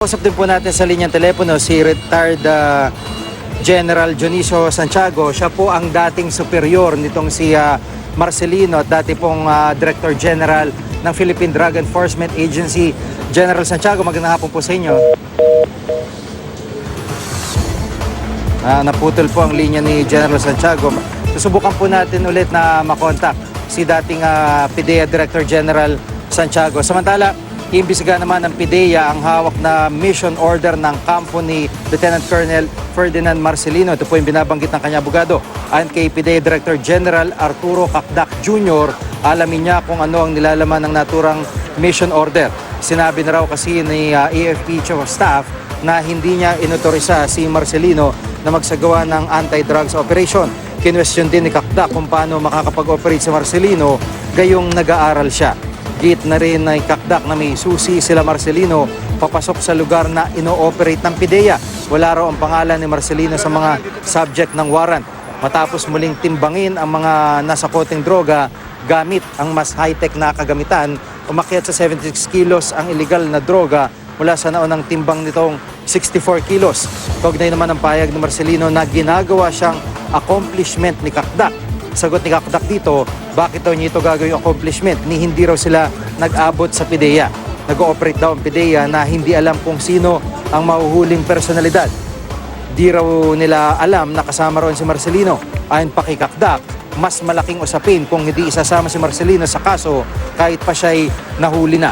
Usap din po natin sa linyang telepono si retired General Dionisio Santiago. Siya po ang dating superior nitong si Marcelino at dati pong Director General ng Philippine Drug Enforcement Agency. General Santiago, magandang hapon po sa inyo. Naputol po ang linya ni General Santiago. Susubukan po natin ulit na makontak si dating PIDEA Director General Santiago. Samantala, iimbestiga naman ng PIDEA ang hawak na mission order ng kampo ni Lieutenant Colonel Ferdinand Marcelino. Ito po yung binabanggit ng kanyang abogado. Ayon kay PIDEA Director General Arturo Cacdac Jr., alamin niya kung ano ang nilalaman ng naturang mission order. Sinabi na raw kasi ni AFP Chief of Staff na hindi niya inotorisa si Marcelino na magsagawa ng anti-drugs operation. Kinwestiyon din ni Cacdac kung paano makakapag-operate si Marcelino gayong nag-aaral siya. Git na rin ay Cacdac na may susi sila Marcelino papasok sa lugar na ino-operate ng PIDEA. Wala raw ang pangalan ni Marcelino sa mga subject ng warrant. Matapos muling timbangin ang mga nasa koteng droga gamit ang mas high-tech na kagamitan, umakyat sa 76 kilos ang illegal na droga mula sa naunang timbang nitong 64 kilos. Kaugnay naman ang payag ni Marcelino na ginagawa siyang accomplishment ni Cacdac. Sagot ni Cacdac dito, bakit daw niya ito gagawing accomplishment ni hindi raw sila nag-abot sa PIDEA. Nag-ooperate daw ang PIDEA na hindi alam kung sino ang mahuhuling personalidad. Di raw nila alam na kasama ron si Marcelino. Ayon pa kay Cacdac, mas malaking usapin kung hindi isasama si Marcelino sa kaso kahit pa siya'y nahuli na.